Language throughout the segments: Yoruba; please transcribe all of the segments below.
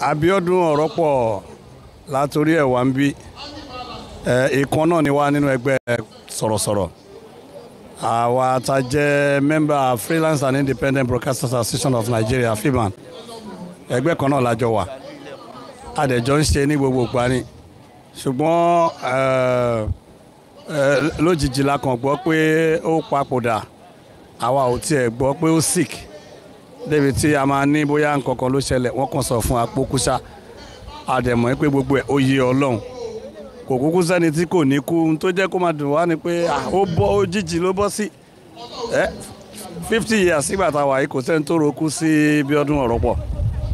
Abiodun Oropo látorí ẹ̀ wá ń bí ìkan náà ni wá nínú ẹgbẹ́ sọ̀rọ̀sọ̀rọ̀ àwa tá jẹ́ member Freelance and Independent Broadcasters Association of Nigeria FIBAN ẹgbẹ́ kan náà lájọ wà adẹ̀jọ́ ń ṣe ní gbogbo ìgbà ni ṣùgbọ́n lójijì la kàn gbọ́ pé ó papòdà àwa ò tiẹ̀ gbọ́ pé ó sick débi tí a máa ní bóyá nǹkan kan ló ṣẹlẹ̀ wọ́n kàn sọ fún apókúṣá àdẹ̀mọ́ pé gbogbo ẹ̀ ó yé Ọlọ́run kò kúkú sẹ́ni tí kò ní kú tó jẹ́ kó máa dùn wá ni pé ó bọ́ òjijì ló bọ́ sí 50 years sígbà tá a wà yìí kò sẹ́ni tó roku sí Abiodun Oropo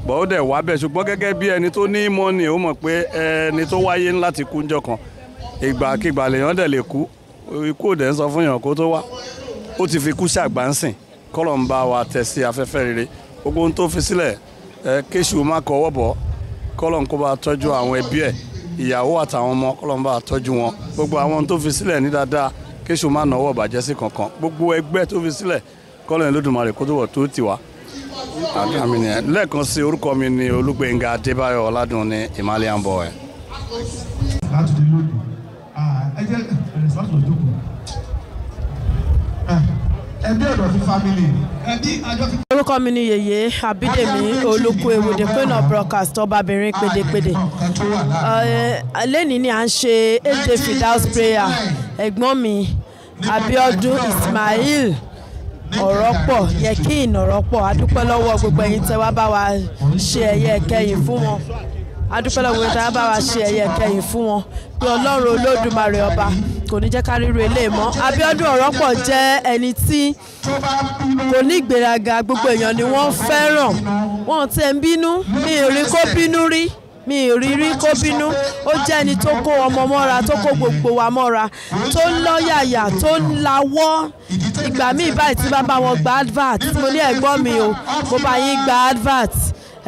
bọ́ ó dẹ̀ wá bẹ̀ ṣùgbọ́n gẹ́gẹ́ bí ẹni tó ní ìmọ̀ ni ó mọ̀ pé ẹni tó wáyé ńlá ti kú ńjọ́ kan ìgbàkigbà lèèyàn dẹ̀ lè kú ikú ò dẹ̀ ń sọ fún èèyàn kó tó wá ó ti fi kú ṣàgbà ń sìn kọ́lọ̀ ń bá wa tẹ̀ sí afẹ́fẹ́ rere gbogbo ohun tó fi sílẹ̀ kéṣù má kọ́wọ́ bọ̀ kọ́lọ̀ ń kó bá tọ́jú àwọn ẹbí ẹ̀ ìyàwó àtàwọn ọmọ kọ́lọ̀ ń bá tọ́jú wọn gbogbo àwọn ohun tó fi sílẹ̀ ní dáadáa kéṣù má náwó bàjẹ́ sí kankan gbogbo ẹgbẹ́ tó fi sílẹ̀ kọ́lọ̀ ń lódùmarè kó tó wọ̀ tó ti wá. lẹ́ẹ̀kan sí orúkọ mi ni Olúgbénga Adébáyọ̀ Ọládùn ní Himalayan boy. láti dé lónìí ẹ jẹ́ ẹ̀rẹ̀ sọ́tò ìjókòó ẹbí ọ̀dọ̀ fi family ẹbí àjọ fi. orúkọ mi ni Yèyé Abídèmí Olúkúewòde Queen of Broadcast ọbabìnrin pédépédé lẹ́ni ni à ń ṣe 8-day Fidau prayer ẹ̀gbọ́n mi Abiodun Ismail Oropo Yekin Oropo adúpẹ́ lọ́wọ́ gbogbo ẹ̀yin tẹ́ wá bá wa ṣe ẹ̀yẹ ìkẹyìn fún wọn adúpẹ́ lọ́wọ́ gbogbo ẹ̀yin tẹ́ wá bá wa ṣe ẹ̀yẹ ìkẹyìn fún wọn pé Ọlọ́run Olódùmarè ọba kò ní jẹ́ ká ríru eléyìí mọ́. Abiodun Oropo jẹ́ ẹni tí kò ní ìgbéraga gbogbo èèyàn ni wọ́n fẹ́ràn wọ́n ti ń bínú mi ò rí kó bínú rí mi ò rí kó bínú ó jẹ́ ẹni tó kó ọmọ mọ́ra tó kó gbogbo wa mọ́ra tó lọ́yàyà tó lawọ́ ìgbà míì báyìí tí bá bá wọn gba advert mo ní ẹ̀gbọ́n mi o mo bá yín gba advert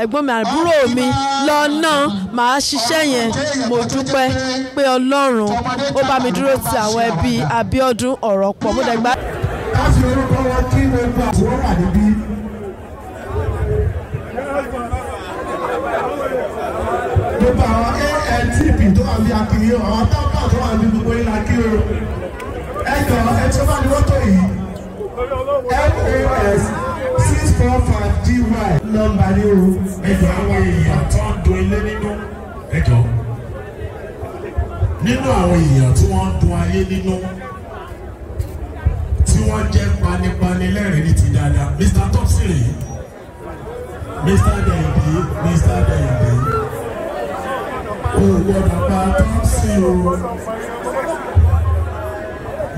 ẹ̀gbọ́n mi àbúrò mi lọ́nà màá ṣiṣẹ́ yẹn mo dúpẹ́ pé Ọlọ́run ó bá mi dúró ti àwọn ẹbí Abiodun Oropo mo dẹ̀ gbá. ká fi orúkọ wọn kí gbogbo àti wọn wà níbí. gbogbo àwọn ANTP tó wà ní akiri o àwọn tábà tó wà ní gbogbo ilà kí o ẹjọ ẹjọ bá ní wọ́tò yìí LOS 645 GY nọ́mbà ní o ẹjọ àwọn èèyàn tó ń dun ilé nínú ẹjọ nínú àwọn èèyàn tí wọ́n ń dun ayé nínú tí wọ́n jẹ́ panipani lẹ́rìn ní ti dáadáa Mr. Topsy Mr. Dẹ̀yìndé Mr. Dẹ̀yìndé o gbọ́dọ̀ pa Topsy o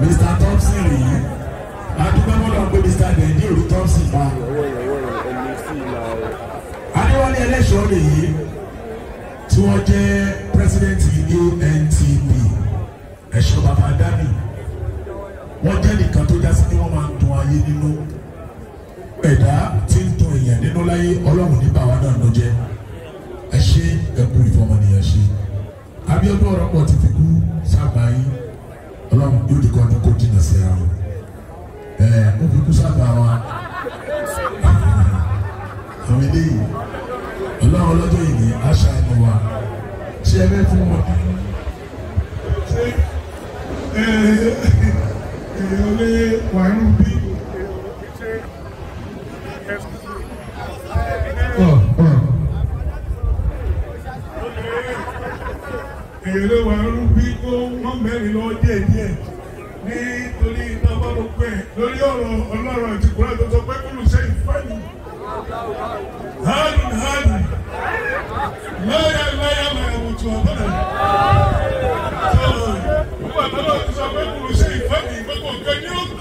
Mr. Topsy rèé adúgbò gbọ́dọ̀ pé Mr. Dẹ̀yìndé orí Topsy pa Adéwálé Elesho rèé tí wọ́n jẹ́ president ANTP ẹ̀ṣọ́ bàbá dání wọ́n jẹ́ nìkan tó jásí ní wọ́n máa ń dun ayé nínú ẹ̀dá tí ń dun èèyàn nínú láyé Ọlọ́run ní báwa náà ló jẹ́ ẹ ṣe ẹkú ìfọmọnìyàn ṣe Abiodun Oropo ti fi kú sábà yín Ọlọ́run yóò di kọ́ni kó jìnnà sí ara wọn ó fi kú sábà wa àwọn eléyìí Ọlọ́run ọlọ́jọ́ yìí ní àṣà ẹni wa ṣé ẹ bẹ́ẹ̀ fún wọn. èèyàn lé wàrú bí. èèyàn lé wàrú bí kó wọ́n mẹ́rin lọ díẹ̀díẹ̀ nítorí ìtàbá ló pẹ́ lórí ọ̀rọ̀ Ọlọ́run àti kúrò tó sọ pé kúrò ṣe ìfẹ́ni. hàlù lọ́yà máa wò tún ọ̀tọ̀ náà. Nígbà tó lọ́ọ́ ti sọ pé kúrò ṣe ìfẹ́ni gbogbo nǹkan ní òkú.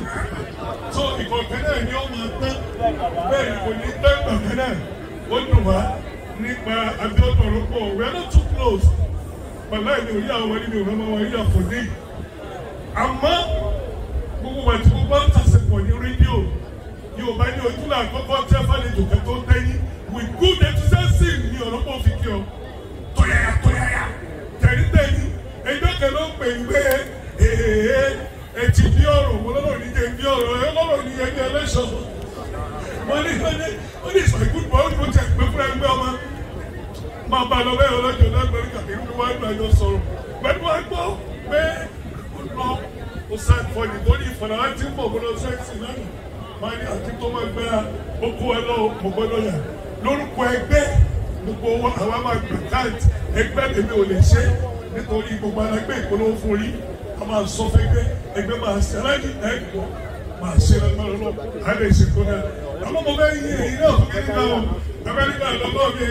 So ìkọ̀kẹ́ náà ni ó máa tán bẹ́ẹ̀ ni kò ní tán ìkọ̀kẹ́ náà. Ó dùn wá nípa Abiodun Oropo we are not too close. Bàbá mi ò rí àwọn ọmọdé mi ò rán ọmọ yíyá fò dé. Àmọ́ gbogbo wa tí mo bá ń tàṣepọ̀ ní rédíò Yorùbá ní ojúlá àkọ́kọ́ tí a bá lè jòkè tó tẹ́yìn with good enthusiasm ní Oropo fi kí ọ. Tóyáyá tẹ̀lítẹ̀yìn ẹjọ́ kan ló ń pè ń gbé ẹtì bí ọ̀rọ̀ mo lọ́rọ̀ ní jẹ́ bí ọ̀rọ̀ ẹ lọ́rọ̀ ní ẹni Elesho. Wọ́n ní it's my good boy ó ní mo tẹ̀ pé fúnra ẹgbẹ́ ọmọ máa bá lọ bẹ́ẹ̀ ọlọ́jọ́ lágbẹ̀rẹ́ kàkiri ní wàá gbà yọ sọ̀rọ̀ pẹ̀lú àgbọ̀ pé ó lọ ó sáà fọ nítorí ìfọ̀nà láti ń bọ̀ gbọ́dọ̀ sẹ́ẹ̀sì lánàá máa ní àti tó máa gbẹ́ra ó kó ẹ lọ mo gbọ́dọ̀ yà lórúkọ ẹgbẹ́ gbogbo àwa máa gbà káàdì ẹgbẹ́ tèmi ò lè ṣe nítorí gbogbo alágbé ìpolówó fún orí a máa sọ fẹ́gbẹ́ ẹgbẹ́ máa ṣe aláìní ẹ̀kọ́ máa ṣe lọ́gbọ́n lọ́wọ́ a lè ṣètò náà àmọ́ mo fẹ́ yí èyí náà fún mi nígbà wọn abẹ́rẹ́ nígbà lọ́wọ́ mi.